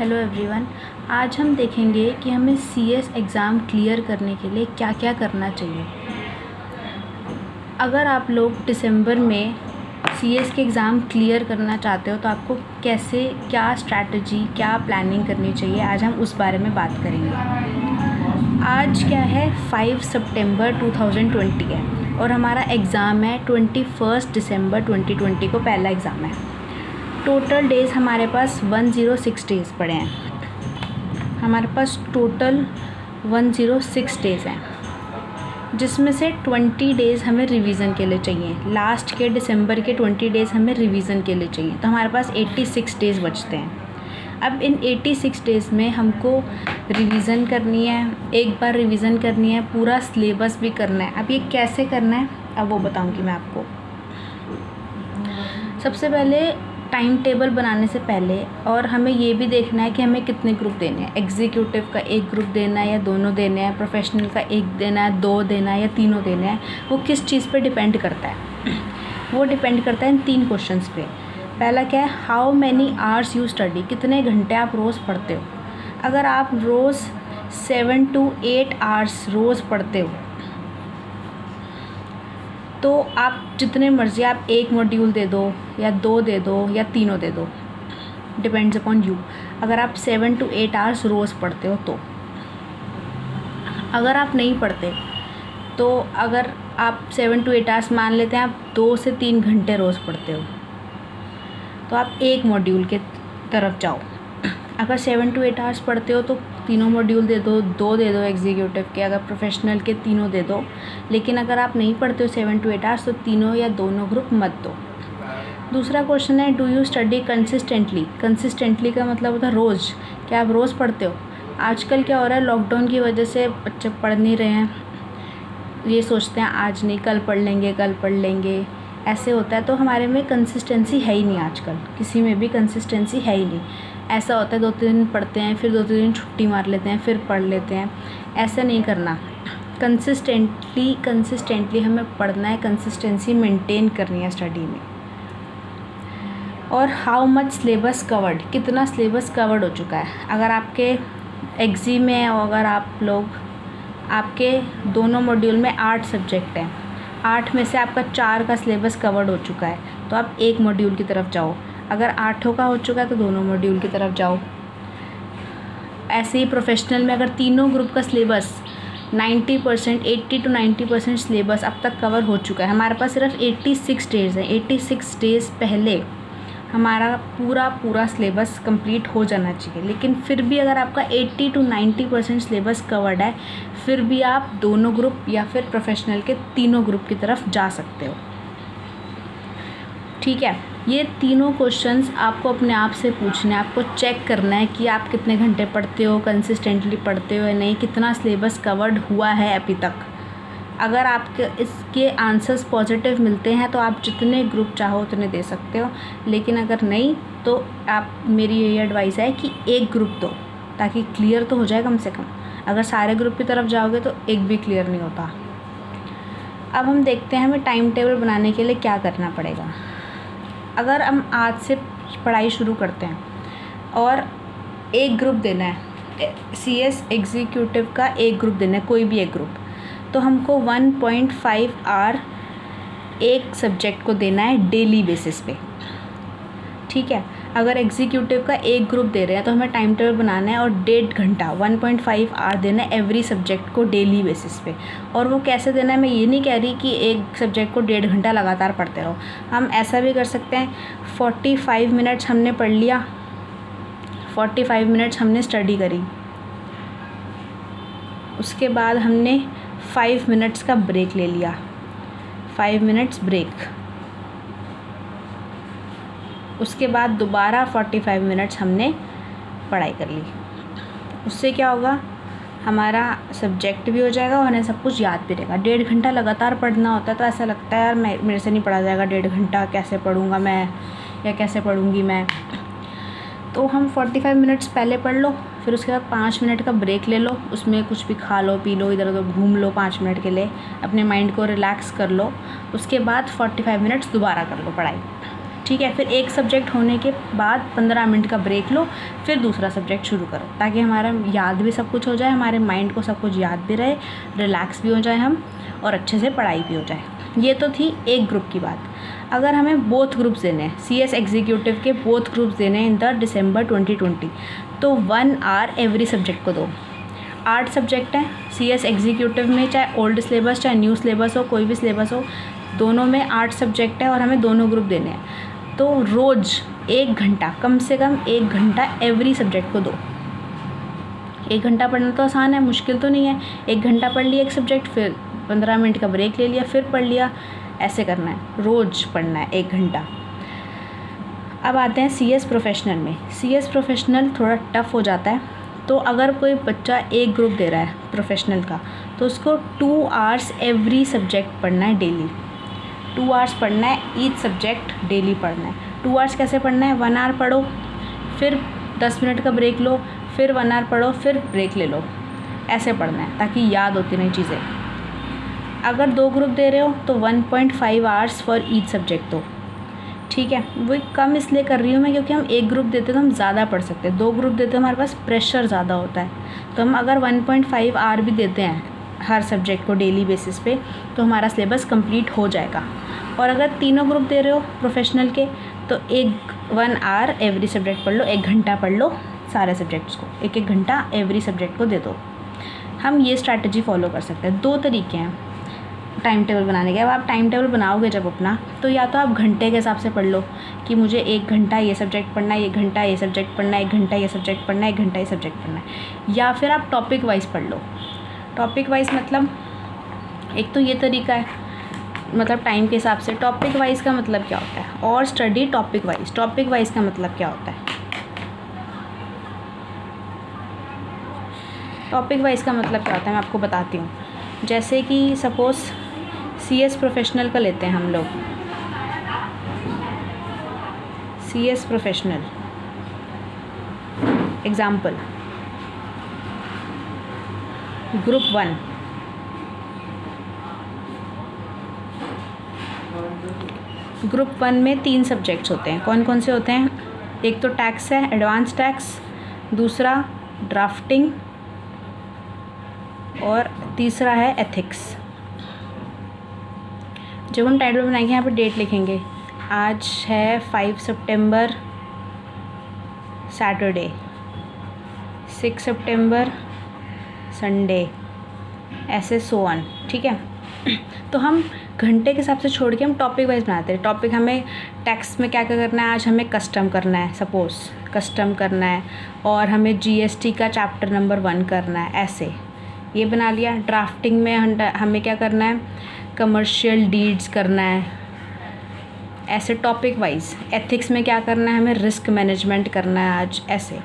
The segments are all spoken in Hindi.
Hello everyone. आज हम देखेंगे कि हमें सीएस एग्ज़ाम क्लियर करने के लिए क्या क्या करना चाहिए। अगर आप लोग दिसंबर में सीएस के एग्ज़ाम क्लियर करना चाहते हो तो आपको कैसे, क्या स्ट्रैटेजी, क्या प्लानिंग करनी चाहिए, आज हम उस बारे में बात करेंगे। आज क्या है, 5 सितंबर 2020 है और हमारा एग्ज़ाम है 21 दिसंबर 2020 को पहला एग्ज़ाम है। टोटल डेज़ हमारे पास 106 डेज़ पड़े हैं। हमारे पास टोटल 106 डेज़ हैं, जिसमें से 20 डेज़ हमें रिवीज़न के लिए चाहिए। लास्ट के दिसंबर के 20 डेज़ हमें रिवीज़न के लिए चाहिए, तो हमारे पास 86 डेज़ बचते हैं। अब इन 86 डेज़ में हमको रिवीज़न करनी है, एक बार रिवीज़न करनी है, पूरा सिलेबस भी करना है। अब ये कैसे करना है अब वो बताऊँगी मैं आपको। सबसे पहले टाइम टेबल बनाने से पहले और हमें ये भी देखना है कि हमें कितने ग्रुप देने हैं। एग्जीक्यूटिव का एक ग्रुप देना है या दोनों देने हैं, प्रोफेशनल का एक देना है, दो देना है या तीनों देने हैं, वो किस चीज़ पे डिपेंड करता है। वो डिपेंड करता है इन 3 क्वेश्चंस पे। पहला क्या है, how many hours you study, कितने घंटे आप रोज़ पढ़ते हो। अगर आप रोज़ 7 to 8 आवर्स रोज़ पढ़ते हो तो आप जितने मर्ज़ी आप एक मॉड्यूल दे दो या 2 दे दो या तीनों दे दो, डिपेंड्स अपॉन यू। अगर आप 7 to 8 आवर्स रोज़ पढ़ते हो तो। अगर आप नहीं पढ़ते तो अगर आप 7 to 8 आवर्स मान लेते हैं, आप 2 से 3 घंटे रोज़ पढ़ते हो तो आप एक मॉड्यूल के तरफ जाओ। अगर 7 to 8 आवर्स पढ़ते हो तो तीनों मॉड्यूल दे दो, 2 दे दो एग्जीक्यूटिव के, अगर प्रोफेशनल के तीनों दे दो। लेकिन अगर आप नहीं पढ़ते हो 7 to 8 आवर्स तो तीनों या दोनों ग्रुप मत दो। दूसरा क्वेश्चन है, do you study consistently. Consistently का मतलब होता है रोज़। क्या आप रोज़ पढ़ते हो। आजकल क्या हो रहा है, लॉकडाउन की वजह से बच्चे पढ़ नहीं रहे हैं, ये सोचते हैं आज नहीं कल पढ़ लेंगे, कल पढ़ लेंगे, ऐसे होता है। तो हमारे में कंसिस्टेंसी है ही नहीं, आजकल किसी में भी कंसिस्टेंसी है ही नहीं। ऐसा होता है 2-3 दिन पढ़ते हैं, फिर 2-3 दिन छुट्टी मार लेते हैं, फिर पढ़ लेते हैं। ऐसा नहीं करना। कंसिस्टेंटली हमें पढ़ना है, कंसिस्टेंसी मेंटेन करनी है स्टडी में। और हाउ मच सिलेबस कवर्ड, कितना सिलेबस कवर्ड हो चुका है। अगर आपके एग्ज़ाम में और अगर आपके दोनों मॉड्यूल में 8 सब्जेक्ट हैं, 8 में से आपका 4 का सिलेबस कवर्ड हो चुका है तो आप एक मॉड्यूल की तरफ जाओ। अगर 8 का हो चुका है तो दोनों मॉड्यूल की तरफ जाओ। ऐसे ही प्रोफेशनल में अगर तीनों ग्रुप का सिलेबस 90%, 80 to 90% सिलेबस अब तक कवर हो चुका है। हमारे पास सिर्फ 86 डेज़ हैं। 86 डेज़ पहले हमारा पूरा सिलेबस कंप्लीट हो जाना चाहिए। लेकिन फिर भी अगर आपका 80 to 90% सिलेबस कवर्ड है, फिर भी आप दोनों ग्रुप या फिर प्रोफेशनल के तीनों ग्रुप की तरफ जा सकते हो। ठीक है, ये तीनों क्वेश्चंस आपको अपने आप से पूछने हैं। आपको चेक करना है कि आप कितने घंटे पढ़ते हो, कंसिस्टेंटली पढ़ते हो या नहीं, कितना सिलेबस कवर्ड हुआ है अभी तक। अगर आपके इसके आंसर्स पॉजिटिव मिलते हैं तो आप जितने ग्रुप चाहो उतने दे सकते हो। लेकिन अगर नहीं तो आप, मेरी यही एडवाइस है कि एक ग्रुप दो, ताकि क्लियर तो हो जाए कम से कम। अगर सारे ग्रुप की तरफ जाओगे तो एक भी क्लियर नहीं होता। अब हम देखते हैं हमें टाइम टेबल बनाने के लिए क्या करना पड़ेगा। अगर हम आज से पढ़ाई शुरू करते हैं और एक ग्रुप देना है, सीएस एग्जीक्यूटिव का एक ग्रुप देना है, कोई भी एक ग्रुप, तो हमको 1.5 आवर एक सब्जेक्ट को देना है डेली बेसिस पे। ठीक है, अगर एग्जीक्यूटिव का एक ग्रुप दे रहे हैं तो हमें टाइम टेबल बनाना है और 1.5 घंटा 1.5 आवर देना है एवरी सब्जेक्ट को डेली बेसिस पे। और वो कैसे देना है, मैं ये नहीं कह रही कि एक सब्जेक्ट को 1.5 घंटा लगातार पढ़ते रहो। हम ऐसा भी कर सकते हैं, 45 मिनट्स हमने पढ़ लिया, 45 मिनट्स हमने स्टडी करी, उसके बाद हमने 5 मिनट्स का ब्रेक ले लिया, 5 मिनट्स ब्रेक, उसके बाद दोबारा 45 मिनट्स हमने पढ़ाई कर ली। उससे क्या होगा, हमारा सब्जेक्ट भी हो जाएगा और हमें सब कुछ याद भी रहेगा। 1.5 घंटा लगातार पढ़ना होता है तो ऐसा लगता है यार मेरे से नहीं पढ़ा जाएगा 1.5 घंटा, कैसे पढ़ूँगा मैं या कैसे पढ़ूँगी मैं। तो हम 45 मिनट्स पहले पढ़ लो, फिर उसके बाद 5 मिनट का ब्रेक ले लो, उसमें कुछ भी खा लो, पी लो, इधर उधर घूम लो 5 मिनट के लिए, अपने माइंड को रिलैक्स कर लो। उसके बाद 45 मिनट्स दोबारा कर लो पढ़ाई। ठीक है। फिर एक सब्जेक्ट होने के बाद 15 मिनट का ब्रेक लो, फिर दूसरा सब्जेक्ट शुरू करो, ताकि हमारा याद भी सब कुछ हो जाए, हमारे माइंड को सब कुछ याद भी रहे, रिलैक्स भी हो जाए हम, और अच्छे से पढ़ाई भी हो जाए। ये तो थी एक ग्रुप की बात। अगर हमें बोथ ग्रुप्स देने हैं, CS एग्जीक्यूटिव के बोथ ग्रुप्स देने हैं इन द दिसंबर 2020, तो 1 आवर एवरी सब्जेक्ट को दो। 8 सब्जेक्ट हैं CS एग्जीक्यूटिव में, चाहे ओल्ड सिलेबस चाहे न्यू सिलेबस हो, कोई भी सिलेबस हो, दोनों में 8 सब्जेक्ट है और हमें दोनों ग्रुप देने हैं। तो रोज़ 1 घंटा, कम से कम 1 घंटा एवरी सब्जेक्ट को दो। 1 घंटा पढ़ना तो आसान है, मुश्किल तो नहीं है। 1 घंटा पढ़ लिया एक सब्जेक्ट, फिर 15 मिनट का ब्रेक ले लिया, फिर पढ़ लिया, ऐसे करना है, रोज़ पढ़ना है 1 घंटा। अब आते हैं CS प्रोफेशनल में। CS प्रोफेशनल थोड़ा टफ़ हो जाता है। तो अगर कोई बच्चा एक ग्रुप दे रहा है प्रोफेशनल का, तो उसको 2 आवर्स एवरी सब्जेक्ट पढ़ना है डेली। 2 आवर्स पढ़ना है, ईच सब्जेक्ट डेली पढ़ना है। 2 आवर्स कैसे पढ़ना है? 1 आवर पढ़ो, फिर 10 मिनट का ब्रेक लो, फिर 1 आवर पढ़ो, फिर ब्रेक ले लो, ऐसे पढ़ना है ताकि याद होती नहीं चीज़ें। अगर 2 ग्रुप दे रहे हो तो 1.5 आवर्स फॉर ईच सब्जेक्ट दो, ठीक है। वो कम इसलिए कर रही हूँ मैं क्योंकि हम एक ग्रुप देते तो हम ज़्यादा पढ़ सकते हैं, 2 ग्रुप देते तो हमारे पास प्रेशर ज़्यादा होता है। तो हम अगर 1.5 आवर भी देते हैं हर सब्जेक्ट को डेली बेसिस पे, तो हमारा सिलेबस कंप्लीट हो जाएगा। और अगर तीनों ग्रुप दे रहे हो प्रोफेशनल के, तो 1 आवर एवरी सब्जेक्ट पढ़ लो, 1 घंटा पढ़ लो सारे सब्जेक्ट्स को, 1 घंटा एवरी सब्जेक्ट को दे दो। हम ये स्ट्रैटेजी फॉलो कर सकते हैं। 2 तरीके हैं टाइम टेबल बनाने के। अब आप टाइम टेबल बनाओगे जब अपना, तो या तो आप घंटे के हिसाब से पढ़ लो कि मुझे 1 घंटा ये सब्जेक्ट पढ़ना है, 1 घंटा ये सब्जेक्ट पढ़ना है, 1 घंटा ये सब्जेक्ट पढ़ना है, 1 घंटा ये सब्जेक्ट पढ़ना है। या फिर आप टॉपिक वाइज पढ़ लो। टॉपिक वाइज मतलब एक तो ये तरीका है, मतलब टाइम के हिसाब से। टॉपिक वाइज का मतलब क्या होता है? और study topic wise. Topic wise का मतलब क्या होता है? टॉपिक वाइज का मतलब क्या होता है मैं आपको बताती हूँ। जैसे कि सपोज़ CS प्रोफेशनल का लेते हैं हम लोग। CS professional example, group 1। Group 1 में 3 सब्जेक्ट्स होते हैं। कौन कौन से होते हैं? एक तो टैक्स है, एडवांस टैक्स, दूसरा ड्राफ्टिंग, और तीसरा है एथिक्स। जब हम टाइटल बनाएंगे यहाँ पे डेट लिखेंगे, आज है 5 सितंबर सैटरडे, 6 सितंबर संडे, ऐसे सो ऑन, ठीक है। तो हम घंटे के हिसाब से छोड़ के हम टॉपिक वाइज बनाते हैं। टॉपिक हमें टैक्स में क्या क्या करना है, आज हमें कस्टम करना है, सपोज़ कस्टम करना है, और हमें GST का चैप्टर नंबर 1 करना है, ऐसे ये बना लिया। ड्राफ्टिंग में हमें क्या करना है, कमर्शियल डीड्स करना है, ऐसे टॉपिक वाइज। एथिक्स में क्या करना है, हमें रिस्क मैनेजमेंट करना है आज, ऐसे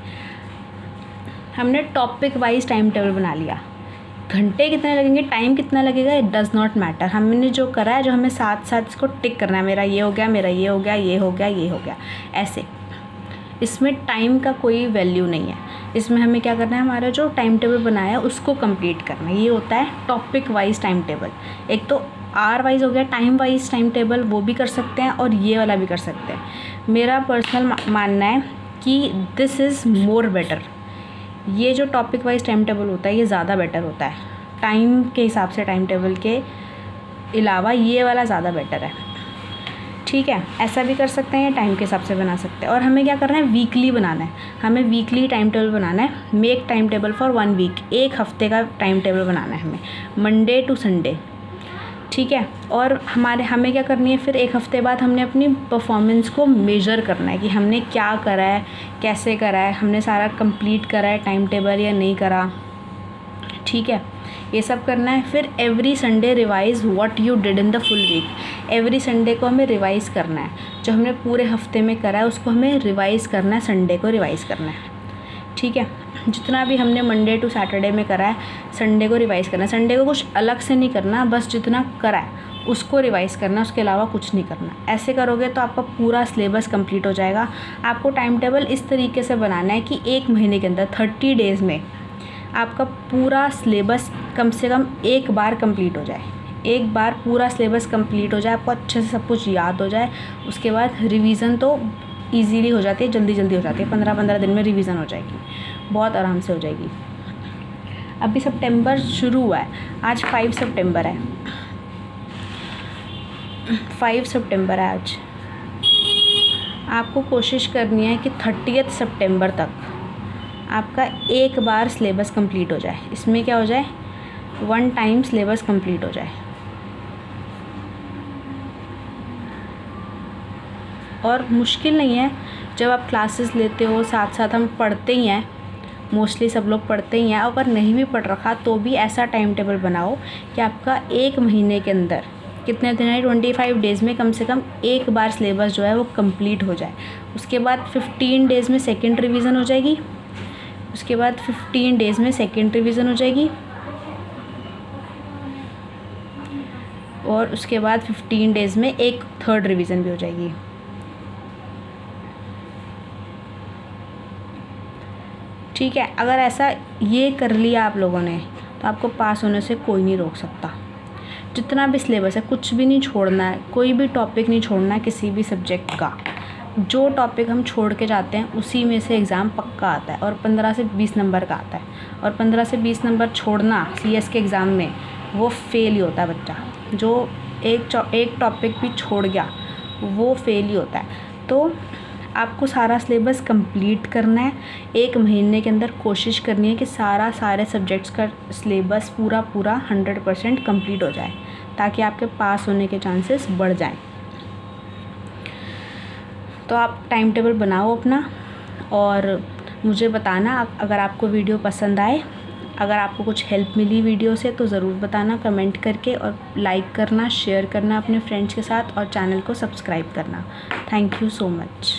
हमने टॉपिक वाइज टाइम टेबल बना लिया। घंटे कितने लगेंगे, टाइम कितना लगेगा, इट डज़ नॉट मैटर। हमने जो करा है, जो हमें साथ साथ इसको टिक करना है, मेरा ये हो गया, मेरा ये हो गया, ये हो गया, ये हो गया, ऐसे। इसमें टाइम का कोई वैल्यू नहीं है। इसमें हमें क्या करना है, हमारा जो टाइम टेबल बनाया है उसको कंप्लीट करना है। ये होता है टॉपिक वाइज टाइम टेबल। एक तो आवर वाइज हो गया, टाइम वाइज टाइम टेबल, वो भी कर सकते हैं और ये वाला भी कर सकते हैं। मेरा पर्सनल मानना है कि दिस इज़ मोर बेटर। ये जो टॉपिक वाइज टाइम टेबल होता है ये ज़्यादा बेटर होता है। टाइम के हिसाब से टाइम टेबल के अलावा ये वाला ज़्यादा बेटर है, ठीक है। ऐसा भी कर सकते हैं, टाइम के हिसाब से बना सकते हैं। और हमें क्या करना है, वीकली बनाना है। हमें वीकली टाइम टेबल बनाना है। Make time table for 1 week, 1 हफ्ते का टाइम टेबल बनाना है हमें, मंडे टू संडे, ठीक है। और हमें क्या करनी है, फिर 1 हफ्ते बाद हमने अपनी परफॉर्मेंस को मेज़र करना है कि हमने क्या करा है, कैसे करा है, हमने सारा कंप्लीट करा है टाइम टेबल या नहीं करा, ठीक है। ये सब करना है। फिर every Sunday revise what you did in the full week. Every Sunday को हमें रिवाइज़ करना है, जो हमने पूरे हफ्ते में करा है उसको हमें रिवाइज़ करना है, संडे को रिवाइज़ करना है, ठीक है। जितना भी हमने मंडे टू सैटरडे में करा है, संडे को रिवाइज़ करना है। संडे को कुछ अलग से नहीं करना, बस जितना करा है उसको रिवाइज़ करना, उसके अलावा कुछ नहीं करना। ऐसे करोगे तो आपका पूरा सिलेबस कंप्लीट हो जाएगा। आपको टाइम टेबल इस तरीके से बनाना है कि 1 महीने के अंदर 30 डेज़ में आपका पूरा सिलेबस कम से कम एक बार कंप्लीट हो जाए। एक बार पूरा सिलेबस कंप्लीट हो जाए, आपको अच्छे से सब कुछ याद हो जाए, उसके बाद रिवीज़न तो ईज़िली हो जाती है, जल्दी हो जाती है। 15-15 दिन में रिवीज़न हो जाएगी, बहुत आराम से हो जाएगी। अभी सितंबर शुरू हुआ है, आज 5 सितंबर है, 5 सितंबर है आज। आपको कोशिश करनी है कि 30 सितंबर तक आपका एक बार सिलेबस कंप्लीट हो जाए। इसमें क्या हो जाए, 1 टाइम सिलेबस कंप्लीट हो जाए। और मुश्किल नहीं है, जब आप क्लासेस लेते हो साथ साथ हम पढ़ते ही हैं, मोस्टली सब लोग पढ़ते ही हैं। अगर नहीं भी पढ़ रखा तो भी ऐसा टाइम टेबल बनाओ कि आपका 1 महीने के अंदर कितने दिन है, 25 डेज़ में कम से कम एक बार सिलेबस जो है वो कंप्लीट हो जाए। उसके बाद 15 डेज़ में सेकेंड रिवीज़न हो जाएगी, उसके बाद 15 डेज़ में सेकेंड रिवीज़न हो जाएगी, और उसके बाद 15 डेज़ में एक थर्ड रिवीज़न भी हो जाएगी। ठीक है, अगर ऐसा ये कर लिया आप लोगों ने तो आपको पास होने से कोई नहीं रोक सकता। जितना भी सिलेबस है कुछ भी नहीं छोड़ना है, कोई भी टॉपिक नहीं छोड़ना है किसी भी सब्जेक्ट का। जो टॉपिक हम छोड़ के जाते हैं उसी में से एग्ज़ाम पक्का आता है, और 15 से 20 नंबर का आता है। और 15 से 20 नंबर छोड़ना CS के एग्ज़ाम में वो फेल ही होता है बच्चा। जो एक टॉपिक भी छोड़ गया वो फेल ही होता है। तो आपको सारा सिलेबस कंप्लीट करना है, 1 महीने के अंदर कोशिश करनी है कि सारे सब्जेक्ट्स का सिलेबस पूरा 100% कंप्लीट हो जाए, ताकि आपके पास होने के चांसेस बढ़ जाएं। तो आप टाइम टेबल बनाओ अपना, और मुझे बताना अगर आपको वीडियो पसंद आए। अगर आपको कुछ हेल्प मिली वीडियो से तो ज़रूर बताना कमेंट करके, और लाइक करना, शेयर करना अपने फ्रेंड्स के साथ, और चैनल को सब्सक्राइब करना। Thank you so much.